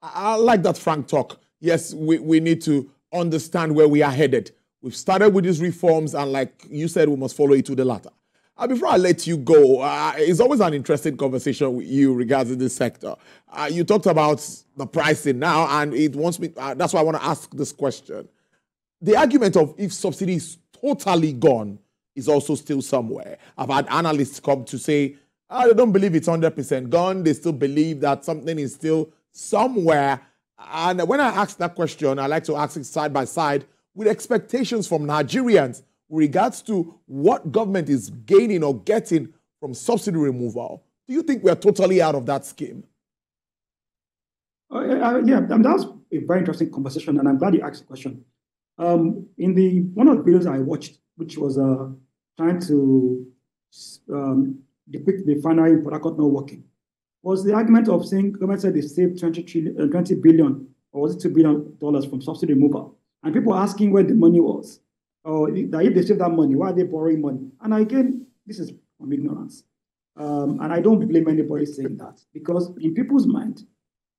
I like that frank talk. Yes, we need to understand where we are headed. We've started with these reforms, and like you said, we must follow it to the latter. Before I let you go, it's always an interesting conversation with you regarding this sector. You talked about the pricing now, and it wants me. That's why I want to ask this question. The argument of if subsidy is totally gone is also still somewhere. I've had analysts come to say, they don't believe it's 100% gone. They still believe that something is still somewhere. And when I ask that question, I like to ask it side by side with expectations from Nigerians with regards to what government is gaining or getting from subsidy removal. Do you think we're totally out of that scheme? Yeah, that was a very interesting conversation, and I'm glad you asked the question. In one of the videos I watched, which was trying to depict the refinery in Port Harcourt not working, was the argument of saying government said they saved 20 billion, or was it $2 billion from subsidy removal, and people were asking where the money was, or that if they saved that money, why are they borrowing money? And again, this is from ignorance, and I don't blame anybody saying that, because in people's mind,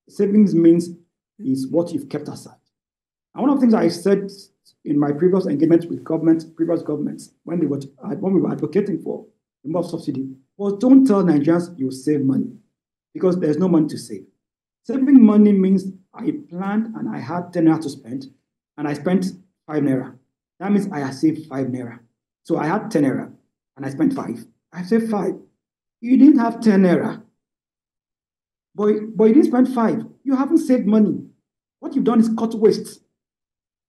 savings means is what you've kept aside. And one of the things I said in my previous engagement with previous governments, when we were advocating for removal of subsidy, was don't tell Nigerians you save money, because there's no money to save. Saving money means I planned and I had 10 naira to spend, and I spent 5 naira. That means I have saved 5 naira. So I had 10 naira and I spent 5. I saved 5. You didn't have 10 naira, but you didn't spend 5. You haven't saved money. What you've done is cut waste.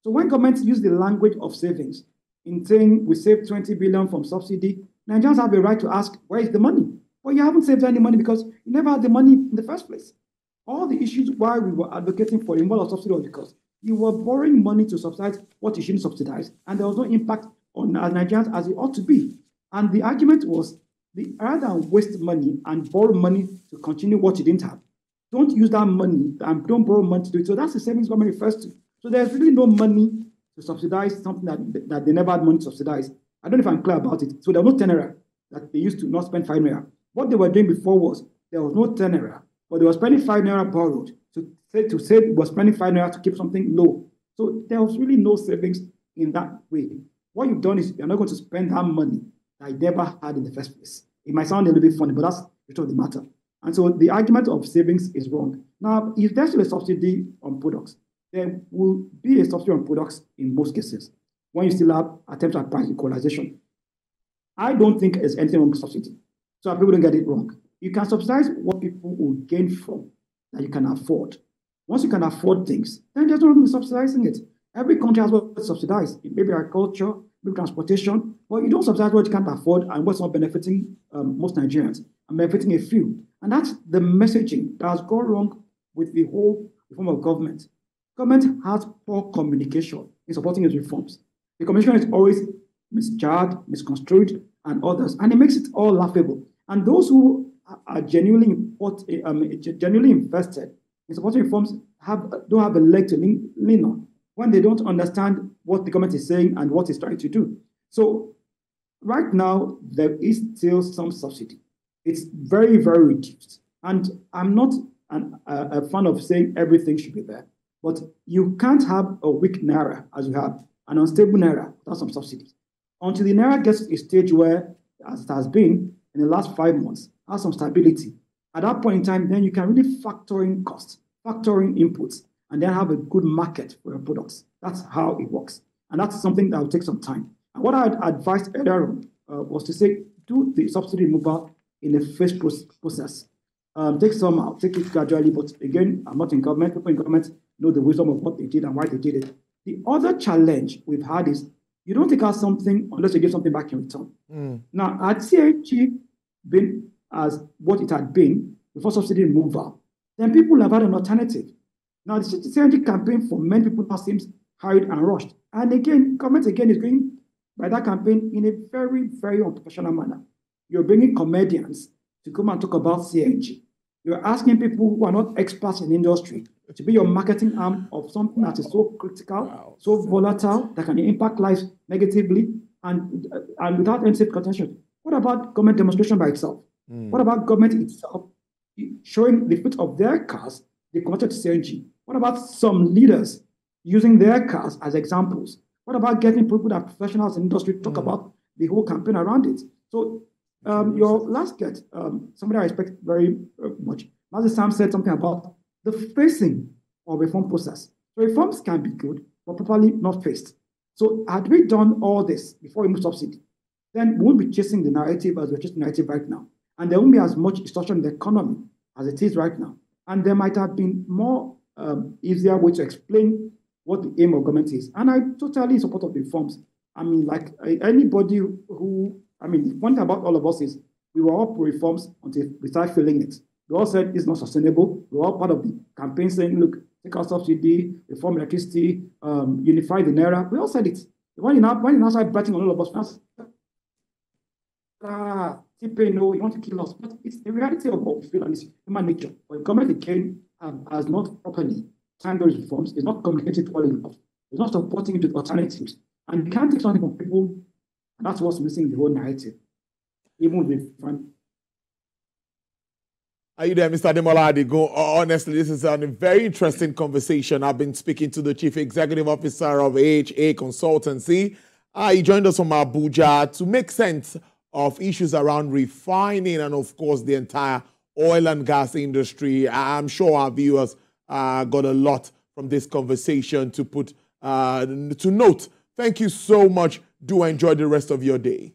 So when governments use the language of savings in saying we saved 20 billion from subsidy, Nigerians have a right to ask, where is the money? Well, you haven't saved any money because you never had the money in the first place. All the issues why we were advocating for removal of subsidy was because you were borrowing money to subsidize what you shouldn't subsidize, and there was no impact on Nigerians as it ought to be. And the argument was, rather than waste money and borrow money to continue what you didn't have, don't use that money and don't borrow money to do it. So that's the savings government refers to. So there's really no money to subsidize something that they never had money to subsidize. I don't know if I'm clear about it. So there was no 10 naira that they used to not spend 5 naira. What they were doing before was there was no 10 naira, but they were spending 5 naira borrowed to say it was spending 5 naira to keep something low. So there was really no savings in that way. What you've done is you're not going to spend that money that you never had in the first place. It might sound a little bit funny, but that's the truth of the matter. And so the argument of savings is wrong. Now, if there's still a subsidy on products, there will be a subsidy on products in most cases when you still have attempts at price equalization. I don't think there's anything wrong with subsidy. So people don't get it wrong. You can subsidize what people will gain from that you can afford. Once you can afford things, then there's no wrong with subsidizing it. Every country has what to subsidize. It may be agriculture, maybe transportation, but you don't subsidize what you can't afford and what's not benefiting most Nigerians and benefiting a few. And that's the messaging that has gone wrong with the whole reform of government. Government has poor communication in supporting its reforms. The communication is always misjudged, misconstrued, and others, and it makes it all laughable. And those who are genuinely invested in supporting reforms don't have a leg to lean on when they don't understand what the government is saying and what it's trying to do. So right now, there is still some subsidy. It's very, very reduced. And I'm not a fan of saying everything should be there. But you can't have a weak naira as you have an unstable naira without some subsidies. Until the naira gets to a stage where, as it has been in the last 5 months, has some stability. At that point in time, then you can really factor in costs, factor in inputs, and then have a good market for your products. That's how it works. And that's something that will take some time. And what I had advised earlier on was to say, do the subsidy removal in a phased process. Take some out, take it gradually, but again, I'm not in government. People in government know the wisdom of what they did and why they did it. The other challenge we've had is you don't take out something unless you give something back in return. Now, had CNG been as what it had been before subsidy removal, then people have had an alternative. Now, the CNG campaign for many people now seems hurried and rushed. And again, government again is going by that campaign in a very, very unprofessional manner. You're bringing comedians to come and talk about CNG. You're asking people who are not experts in the industry to be your marketing arm of something that is so critical, so volatile, that can impact lives negatively and without any safety contention. What about government demonstration by itself? What about government itself showing the fruit of their cars they converted to CNG? What about some leaders using their cars as examples? What about getting people that are professionals in industry to talk about the whole campaign around it? So your last guest, somebody I respect very much, Mazi Sam said something about the facing of reform process. So reforms can be good, but properly not faced. So had we done all this before we move subsidy, then we won't be chasing the narrative as we're chasing the narrative right now. And there won't be as much distortion in the economy as it is right now. And there might have been more easier way to explain what the aim of government is. And I totally support of the reforms. I mean, like anybody who, I mean, one thing about all of us is we were all pro reforms until we started feeling it. We all said it's not sustainable. We were all part of the campaign saying, look, take out subsidy, reform electricity, unify the naira. We all said it. When you now start betting on all of us, no, you want to kill us. But it's the reality of what we feel and it's human nature. When government again has not properly timed those reforms, it's not communicated well enough, it's not supporting the alternatives. And you can't take something from people, and that's what's missing the whole narrative. Even with fun. Are you there, Mr. Ademola Adigun? Honestly, this is a very interesting conversation. I've been speaking to the Chief Executive Officer of AHA Consultancy. He joined us from Abuja to make sense of issues around refining and, of course, the entire oil and gas industry. I'm sure our viewers got a lot from this conversation to put to note. Thank you so much. Do enjoy the rest of your day.